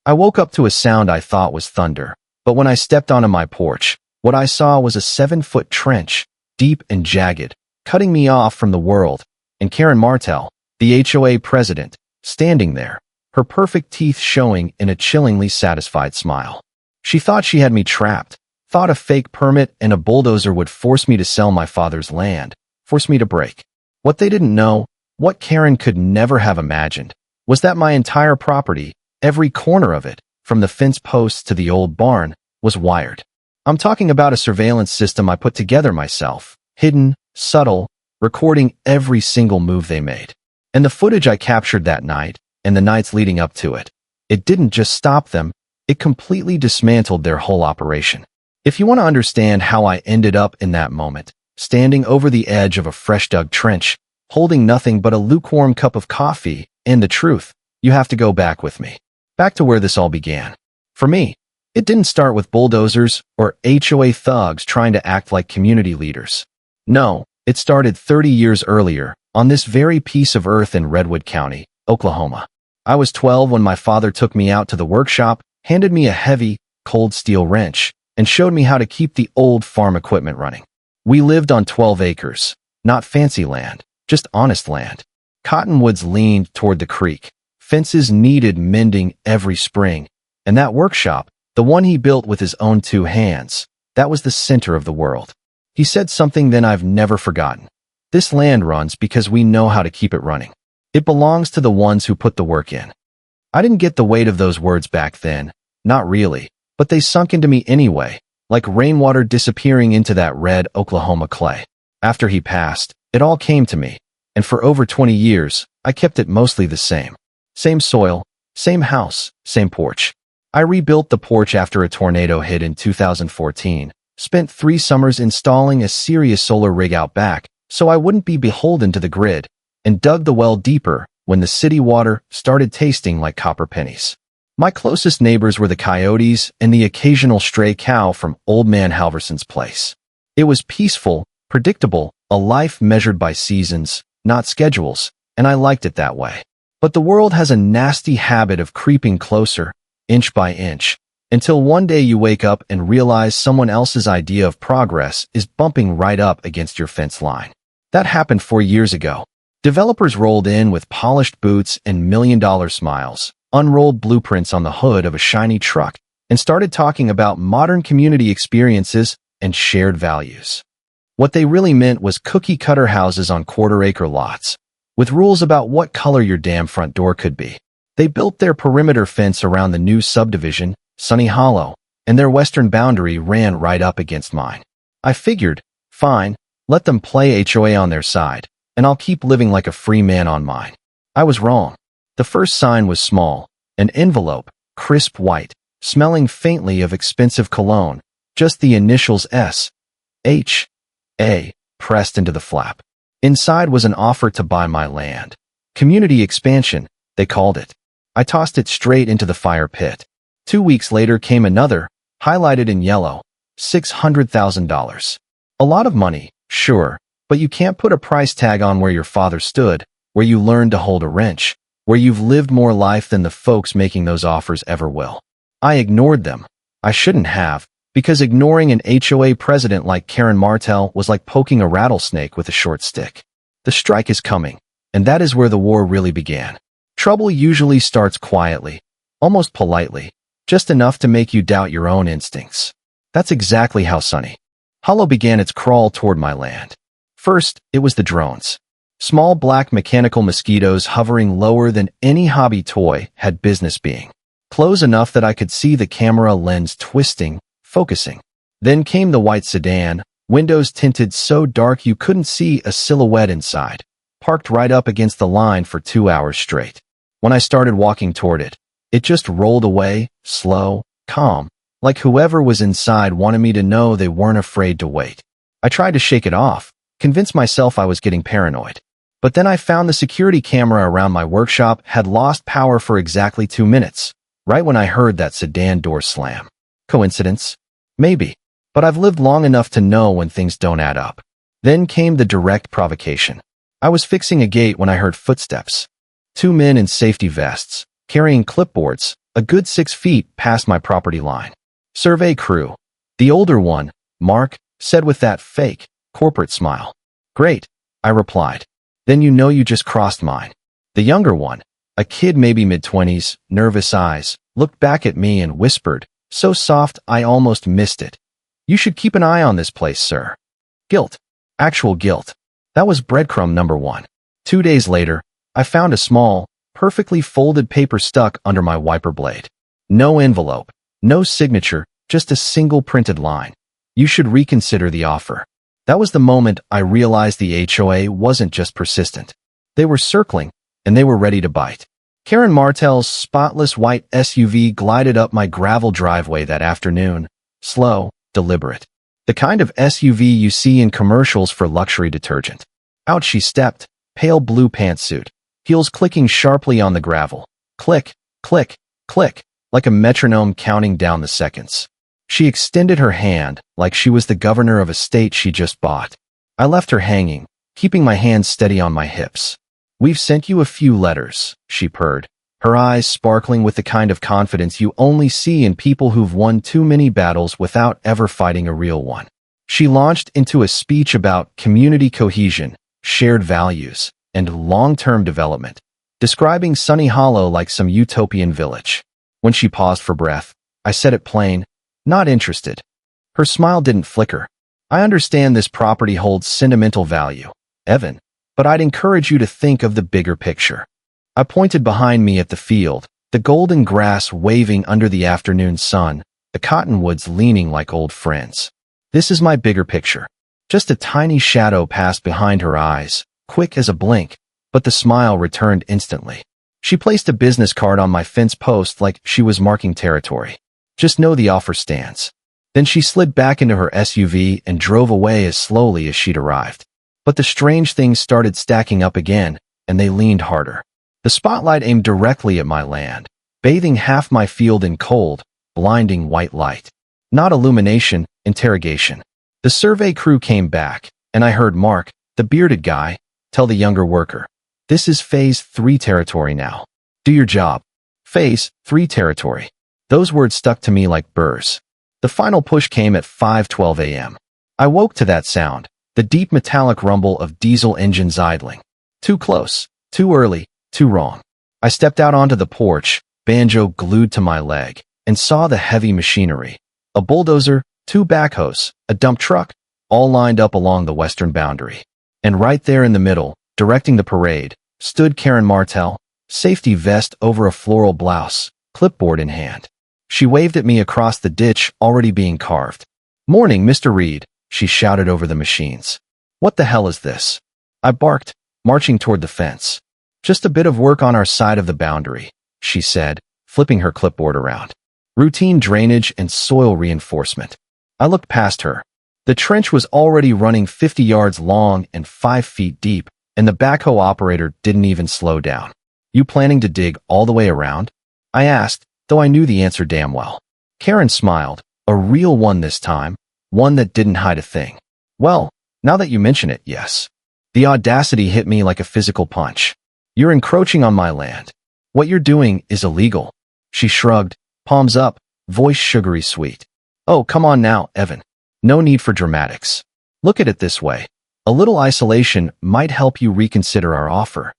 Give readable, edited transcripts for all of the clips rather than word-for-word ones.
I woke up to a sound I thought was thunder, but when I stepped onto my porch, what I saw was a 7-foot trench, deep and jagged, cutting me off from the world, and Karen Martell, the HOA president, standing there, her perfect teeth showing in a chillingly satisfied smile. She thought she had me trapped, thought a fake permit and a bulldozer would force me to sell my father's land, force me to break. What they didn't know, what Karen could never have imagined, was that my entire property, every corner of it, from the fence posts to the old barn, was wired. I'm talking about a surveillance system I put together myself, hidden, subtle, recording every single move they made. And the footage I captured that night, and the nights leading up to it, it didn't just stop them, it completely dismantled their whole operation. If you want to understand how I ended up in that moment, standing over the edge of a fresh-dug trench, holding nothing but a lukewarm cup of coffee, and the truth, you have to go back with me. Back to where this all began. For me, it didn't start with bulldozers or HOA thugs trying to act like community leaders. No, it started 30 years earlier, on this very piece of earth in Redwood County, Oklahoma. I was 12 when my father took me out to the workshop, handed me a heavy, cold steel wrench, and showed me how to keep the old farm equipment running. We lived on 12 acres, not fancy land, just honest land. Cottonwoods leaned toward the creek. Fences needed mending every spring, and that workshop, the one he built with his own 2 hands, that was the center of the world. He said something then I've never forgotten. This land runs because we know how to keep it running. It belongs to the ones who put the work in. I didn't get the weight of those words back then, not really, but they sunk into me anyway, like rainwater disappearing into that red Oklahoma clay. After he passed, it all came to me, and for over 20 years, I kept it mostly the same. Same soil, same house, same porch. I rebuilt the porch after a tornado hit in 2014, spent 3 summers installing a serious solar rig out back so I wouldn't be beholden to the grid, and dug the well deeper when the city water started tasting like copper pennies. My closest neighbors were the coyotes and the occasional stray cow from Old Man Halverson's place. It was peaceful, predictable, a life measured by seasons, not schedules, and I liked it that way. But the world has a nasty habit of creeping closer, inch by inch, until one day you wake up and realize someone else's idea of progress is bumping right up against your fence line. That happened 4 years ago. Developers rolled in with polished boots and million-dollar smiles, unrolled blueprints on the hood of a shiny truck, and started talking about modern community experiences and shared values. What they really meant was cookie-cutter houses on quarter-acre lots, with rules about what color your damn front door could be. They built their perimeter fence around the new subdivision, Sunny Hollow, and their western boundary ran right up against mine. I figured, fine, let them play HOA on their side, and I'll keep living like a free man on mine. I was wrong. The first sign was small, an envelope, crisp white, smelling faintly of expensive cologne, just the initials S, H, A, pressed into the flap. Inside was an offer to buy my land. Community expansion, they called it. I tossed it straight into the fire pit. 2 weeks later came another, highlighted in yellow, $600,000. A lot of money, sure, but you can't put a price tag on where your father stood, where you learned to hold a wrench, where you've lived more life than the folks making those offers ever will. I ignored them. I shouldn't have, because ignoring an HOA president like Karen Martell was like poking a rattlesnake with a short stick. The strike is coming, and that is where the war really began. Trouble usually starts quietly, almost politely, just enough to make you doubt your own instincts. That's exactly how Sunny Hollow began its crawl toward my land. First, it was the drones. Small black mechanical mosquitoes hovering lower than any hobby toy had business being. Close enough that I could see the camera lens twisting, focusing. Then came the white sedan, windows tinted so dark you couldn't see a silhouette inside, parked right up against the line for 2 hours straight. When I started walking toward it, it just rolled away, slow, calm, like whoever was inside wanted me to know they weren't afraid to wait. I tried to shake it off, convince myself I was getting paranoid. But then I found the security camera around my workshop had lost power for exactly 2 minutes, right when I heard that sedan door slam. Coincidence? Maybe. But I've lived long enough to know when things don't add up. Then came the direct provocation. I was fixing a gate when I heard footsteps. 2 men in safety vests, carrying clipboards, a good 6 feet past my property line. Survey crew. The older one, Mark, said with that fake, corporate smile. Great, I replied. Then you know you just crossed mine. The younger one, a kid maybe mid-20s, nervous eyes, looked back at me and whispered, so soft I almost missed it. You should keep an eye on this place, sir. Guilt. Actual guilt. That was breadcrumb number 1. 2 days later, I found a small, perfectly folded paper stuck under my wiper blade. No envelope, no signature, just a single printed line. You should reconsider the offer. That was the moment I realized the HOA wasn't just persistent. They were circling, and they were ready to bite. Karen Martell's spotless white SUV glided up my gravel driveway that afternoon, slow, deliberate. The kind of SUV you see in commercials for luxury detergent. Out she stepped, pale blue pantsuit, heels clicking sharply on the gravel. Click, click, click, like a metronome counting down the seconds. She extended her hand like she was the governor of a state she just bought. I left her hanging, keeping my hands steady on my hips. We've sent you a few letters, she purred, her eyes sparkling with the kind of confidence you only see in people who've won too many battles without ever fighting a real one. She launched into a speech about community cohesion, shared values, and long-term development, describing Sunny Hollow like some utopian village. When she paused for breath, I said it plain, not interested. Her smile didn't flicker. I understand this property holds sentimental value, Evan, but I'd encourage you to think of the bigger picture. I pointed behind me at the field, the golden grass waving under the afternoon sun, the cottonwoods leaning like old friends. This is my bigger picture. Just a tiny shadow passed behind her eyes, quick as a blink, but the smile returned instantly. She placed a business card on my fence post like she was marking territory. Just know the offer stands. Then she slid back into her SUV and drove away as slowly as she'd arrived. But the strange things started stacking up again, and they leaned harder. The spotlight aimed directly at my land, bathing half my field in cold, blinding white light. Not illumination, interrogation. The survey crew came back, and I heard Mark, the bearded guy, tell the younger worker, "This is Phase 3 territory now. Do your job." Phase 3 territory. Those words stuck to me like burrs. The final push came at 5:12 a.m. I woke to that sound, the deep metallic rumble of diesel engines idling. Too close, too early, too wrong. I stepped out onto the porch, banjo glued to my leg, and saw the heavy machinery. A bulldozer, 2 backhoes, a dump truck, all lined up along the western boundary. And right there in the middle, directing the parade, stood Karen Martell, safety vest over a floral blouse, clipboard in hand. She waved at me across the ditch already being carved. "Morning, Mr. Reed," she shouted over the machines. "What the hell is this?" I barked, marching toward the fence. "Just a bit of work on our side of the boundary," she said, flipping her clipboard around. "Routine drainage and soil reinforcement." I looked past her. The trench was already running 50 yards long and 5 feet deep, and the backhoe operator didn't even slow down. "You planning to dig all the way around?" I asked, though I knew the answer damn well. Karen smiled, a real one this time, one that didn't hide a thing. "Well, now that you mention it, yes." The audacity hit me like a physical punch. "You're encroaching on my land. What you're doing is illegal." She shrugged, palms up, voice sugary sweet. "Oh, come on now, Evan. No need for dramatics. Look at it this way. A little isolation might help you reconsider our offer."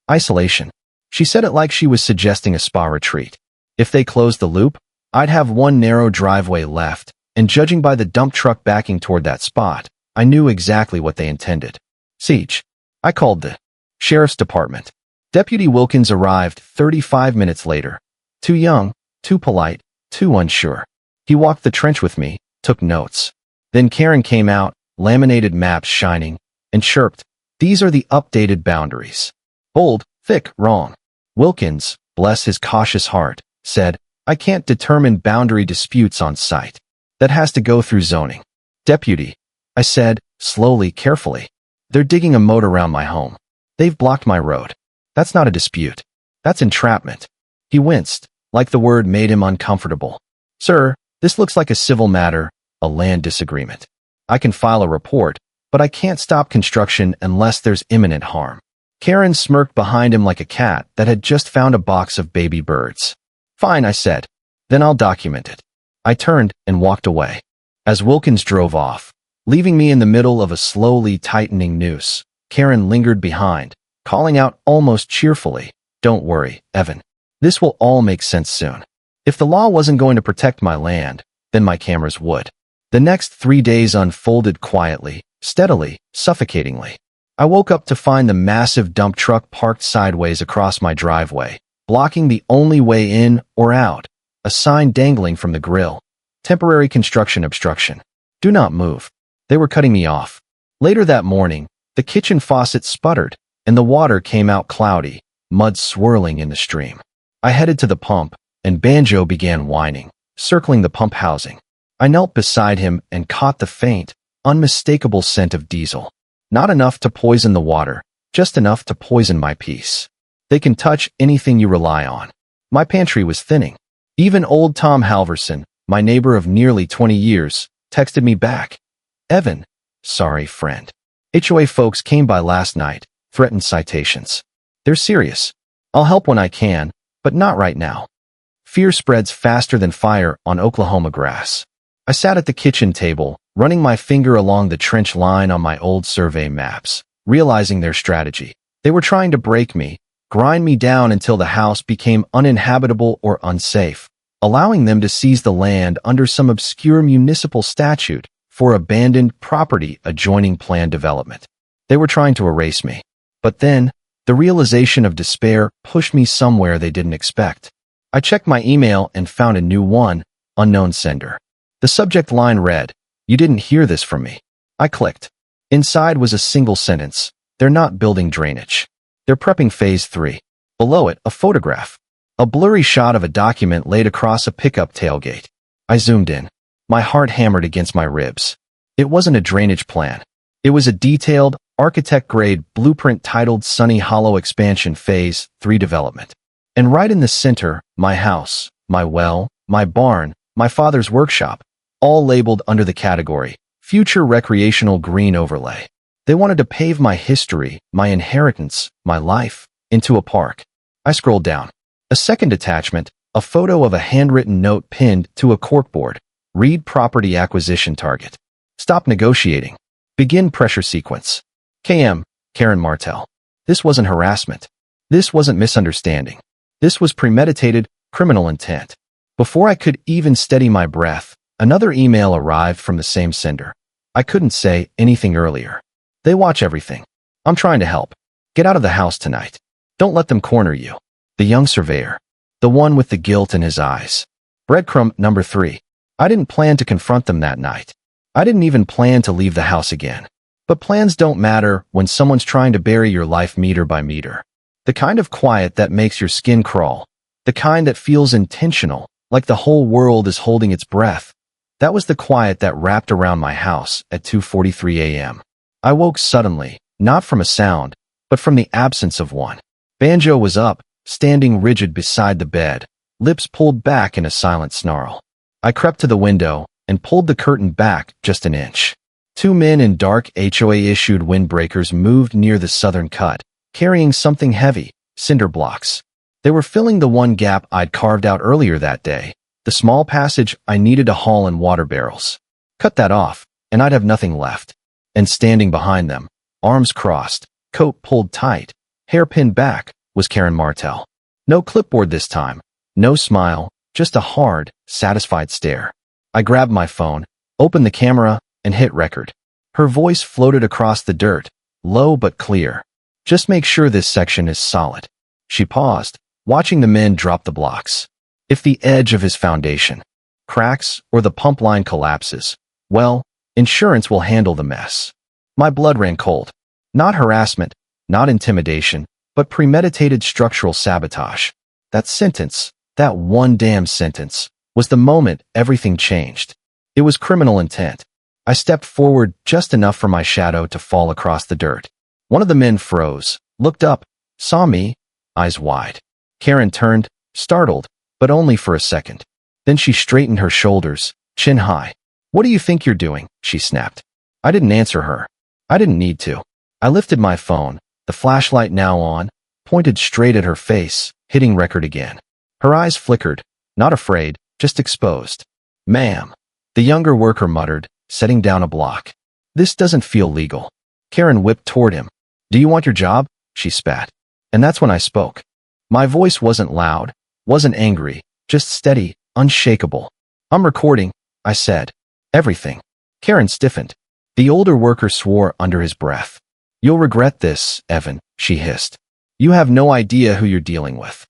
Isolation. She said it like she was suggesting a spa retreat. If they closed the loop, I'd have one narrow driveway left, and judging by the dump truck backing toward that spot, I knew exactly what they intended. Siege. I called the sheriff's department. Deputy Wilkins arrived 35 minutes later. Too young, too polite, too unsure. He walked the trench with me, took notes. Then Karen came out, laminated maps shining, and chirped, "These are the updated boundaries." Bold, thick, wrong. Wilkins, bless his cautious heart, said, "I can't determine boundary disputes on site. That has to go through zoning." "Deputy," I said, slowly, carefully. "They're digging a moat around my home. They've blocked my road. That's not a dispute. That's entrapment." He winced, like the word made him uncomfortable. "Sir, this looks like a civil matter, a land disagreement. I can file a report, but I can't stop construction unless there's imminent harm." Karen smirked behind him like a cat that had just found a box of baby birds. Fine, I said. Then I'll document it. I turned and walked away. As Wilkins drove off, leaving me in the middle of a slowly tightening noose, Karen lingered behind, calling out almost cheerfully, "Don't worry, Evan. This will all make sense soon. If the law wasn't going to protect my land, then my cameras would." The next 3 days unfolded quietly, steadily, suffocatingly. I woke up to find the massive dump truck parked sideways across my driveway, blocking the only way in or out, a sign dangling from the grill. Temporary construction obstruction. Do not move. They were cutting me off. Later that morning, the kitchen faucet sputtered, and the water came out cloudy, mud swirling in the stream. I headed to the pump, and Banjo began whining, circling the pump housing. I knelt beside him and caught the faint, unmistakable scent of diesel. Not enough to poison the water, just enough to poison my peace. They can touch anything you rely on. My pantry was thinning. Even old Tom Halverson, my neighbor of nearly 20 years, texted me back. "Evan, sorry friend. HOA folks came by last night, threatened citations. They're serious. I'll help when I can, but not right now." Fear spreads faster than fire on Oklahoma grass. I sat at the kitchen table, running my finger along the trench line on my old survey maps, realizing their strategy. They were trying to break me, grind me down until the house became uninhabitable or unsafe, allowing them to seize the land under some obscure municipal statute for abandoned property adjoining planned development. They were trying to erase me. But then, the realization of despair pushed me somewhere they didn't expect. I checked my email and found a new one, unknown sender. The subject line read, "You didn't hear this from me." I clicked. Inside was a single sentence. "They're not building drainage. They're prepping phase 3. Below it, a photograph. A blurry shot of a document laid across a pickup tailgate. I zoomed in. My heart hammered against my ribs. It wasn't a drainage plan. It was a detailed, architect-grade blueprint titled Sunny Hollow Expansion Phase 3 Development. And right in the center, my house, my well, my barn, my father's workshop, all labeled under the category, Future Recreational Green Overlay. They wanted to pave my history, my inheritance, my life, into a park. I scrolled down. A second attachment, a photo of a handwritten note pinned to a corkboard. Read property acquisition target. Stop negotiating. Begin pressure sequence. KM, Karen Martell. This wasn't harassment. This wasn't misunderstanding. This was premeditated, criminal intent. Before I could even steady my breath, another email arrived from the same sender. I couldn't say anything earlier. "They watch everything. I'm trying to help. Get out of the house tonight. Don't let them corner you." The young surveyor. The one with the guilt in his eyes. Breadcrumb number 3. I didn't plan to confront them that night. I didn't even plan to leave the house again. But plans don't matter when someone's trying to bury your life meter by meter. The kind of quiet that makes your skin crawl. The kind that feels intentional, like the whole world is holding its breath. That was the quiet that wrapped around my house at 2:43 a.m. I woke suddenly, not from a sound, but from the absence of one. Banjo was up, standing rigid beside the bed, lips pulled back in a silent snarl. I crept to the window and pulled the curtain back just an inch. 2 men in dark HOA-issued windbreakers moved near the southern cut, carrying something heavy, cinder blocks. They were filling the one gap I'd carved out earlier that day, the small passage I needed to haul in water barrels. Cut that off, and I'd have nothing left. And standing behind them, arms crossed, coat pulled tight, hair pinned back, was Karen Martell. No clipboard this time, no smile, just a hard, satisfied stare. I grabbed my phone, opened the camera, and hit record. Her voice floated across the dirt, low but clear. "Just make sure this section is solid." She paused, watching the men drop the blocks. "If the edge of his foundation cracks or the pump line collapses, well, insurance will handle the mess." My blood ran cold. Not harassment, not intimidation, but premeditated structural sabotage. That sentence, that one damn sentence, was the moment everything changed. It was criminal intent. I stepped forward just enough for my shadow to fall across the dirt. One of the men froze, looked up, saw me, eyes wide. Karen turned, startled, but only for a second. Then she straightened her shoulders, chin high. "What do you think you're doing?" she snapped. I didn't answer her. I didn't need to. I lifted my phone, the flashlight now on, pointed straight at her face, hitting record again. Her eyes flickered, Not afraid, just exposed. Ma'am, the younger worker muttered, setting down a block. This doesn't feel legal. Karen whipped toward him. Do you want your job? She spat. And that's when I spoke. My voice wasn't loud, wasn't angry, just steady, unshakable. I'm recording, I said. Everything. Karen stiffened. The older worker swore under his breath. You'll regret this, Evan, she hissed. You have no idea who you're dealing with.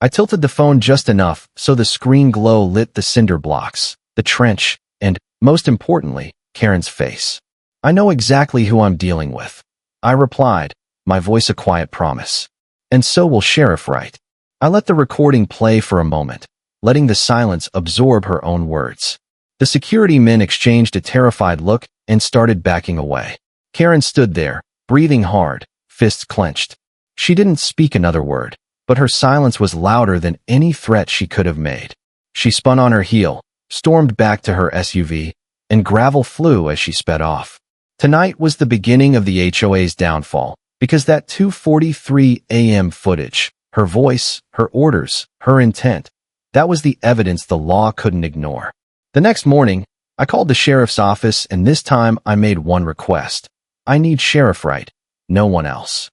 I tilted the phone just enough so the screen glow lit the cinder blocks, the trench, and, most importantly, Karen's face. I know exactly who I'm dealing with. I replied, my voice a quiet promise. And so will Sheriff Wright. I let the recording play for a moment, letting the silence absorb her own words. The security men exchanged a terrified look and started backing away. Karen stood there, breathing hard, fists clenched. She didn't speak another word, but her silence was louder than any threat she could have made. She spun on her heel, stormed back to her SUV, and gravel flew as she sped off. Tonight was the beginning of the HOA's downfall, because that 2:43 a.m. footage, her voice, her orders, her intent, that was the evidence the law couldn't ignore. The next morning, I called the sheriff's office, and this time I made one request. I need Sheriff Wright, no one else.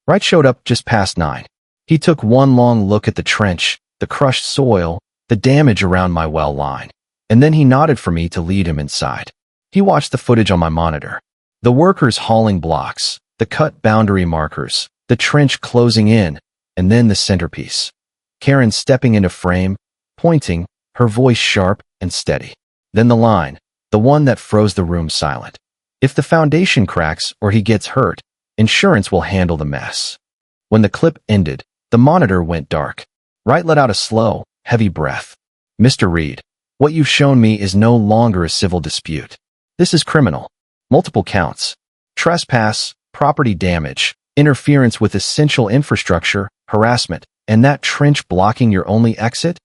Wright showed up just past 9. He took one long look at the trench, the crushed soil, the damage around my well line, and then he nodded for me to lead him inside. He watched the footage on my monitor. The workers hauling blocks, the cut boundary markers, the trench closing in, and then the centerpiece. Karen stepping into frame, pointing, her voice sharp and steady. Then the line, the one that froze the room silent. If the foundation cracks or he gets hurt, insurance will handle the mess. When the clip ended, the monitor went dark. Wright let out a slow, heavy breath. Mr. Reed, what you've shown me is no longer a civil dispute. This is criminal. Multiple counts. Trespass, property damage, interference with essential infrastructure, harassment, and that trench blocking your only exit?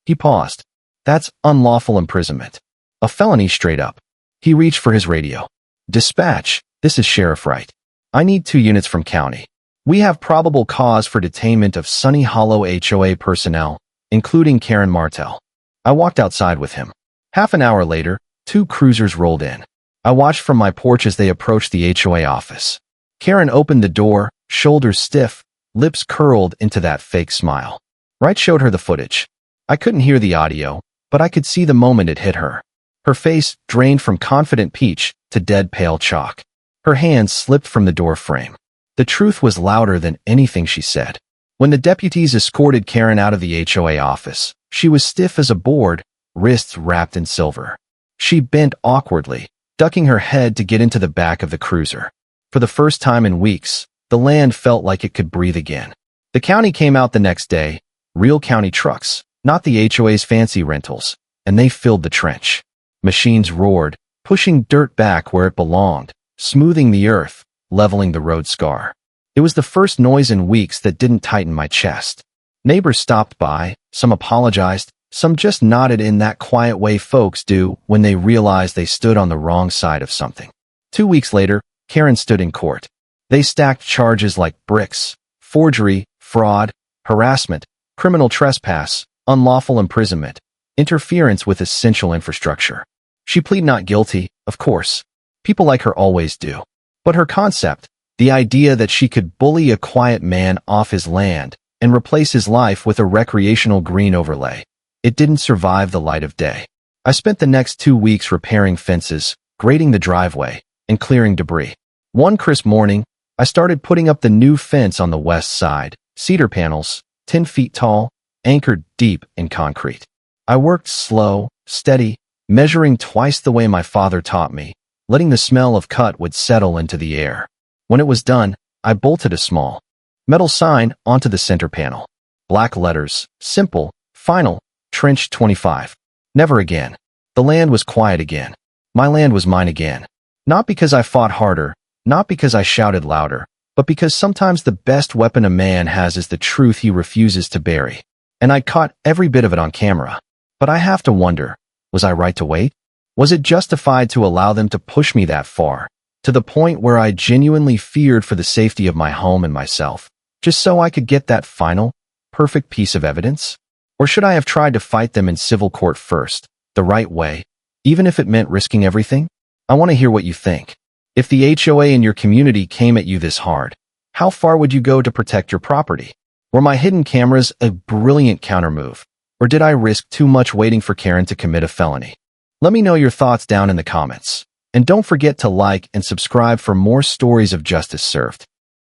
He paused. That's unlawful imprisonment. A felony straight up. He reached for his radio. Dispatch, this is Sheriff Wright. I need 2 units from county. We have probable cause for detainment of Sunny Hollow HOA personnel, including Karen Martell. I walked outside with him. Half an hour later, 2 cruisers rolled in. I watched from my porch as they approached the HOA office. Karen opened the door, shoulders stiff, lips curled into that fake smile. Wright showed her the footage. I couldn't hear the audio, but I could see the moment it hit her. Her face drained from confident peach to dead pale chalk. Her hands slipped from the door frame. The truth was louder than anything she said. When the deputies escorted Karen out of the HOA office, she was stiff as a board, wrists wrapped in silver. She bent awkwardly, ducking her head to get into the back of the cruiser. For the first time in weeks, the land felt like it could breathe again. The county came out the next day, real county trucks, not the HOA's fancy rentals, and they filled the trench. Machines roared, pushing dirt back where it belonged, smoothing the earth, leveling the road scar. It was the first noise in weeks that didn't tighten my chest. Neighbors stopped by, some apologized, some just nodded in that quiet way folks do when they realize they stood on the wrong side of something. 2 weeks later, Karen stood in court. They stacked charges like bricks: forgery, fraud, harassment, criminal trespass, unlawful imprisonment, interference with essential infrastructure. She pleaded not guilty, of course. People like her always do. But her concept, the idea that she could bully a quiet man off his land and replace his life with a recreational green overlay, it didn't survive the light of day. I spent the next 2 weeks repairing fences, grading the driveway, and clearing debris. One crisp morning, I started putting up the new fence on the west side, cedar panels, 10 feet tall, anchored deep in concrete. I worked slow, steady, measuring twice the way my father taught me, letting the smell of cut wood settle into the air. When it was done, I bolted a small metal sign onto the center panel. Black letters, simple, final, trench 25. Never again. The land was quiet again. My land was mine again. Not because I fought harder, not because I shouted louder, but because sometimes the best weapon a man has is the truth he refuses to bury. And I caught every bit of it on camera. But I have to wonder, was I right to wait? Was it justified to allow them to push me that far, to the point where I genuinely feared for the safety of my home and myself, just so I could get that final, perfect piece of evidence? Or should I have tried to fight them in civil court first, the right way, even if it meant risking everything? I want to hear what you think. If the HOA in your community came at you this hard, how far would you go to protect your property? Were my hidden cameras a brilliant countermove, or did I risk too much waiting for Karen to commit a felony? Let me know your thoughts down in the comments. And don't forget to like and subscribe for more stories of justice served.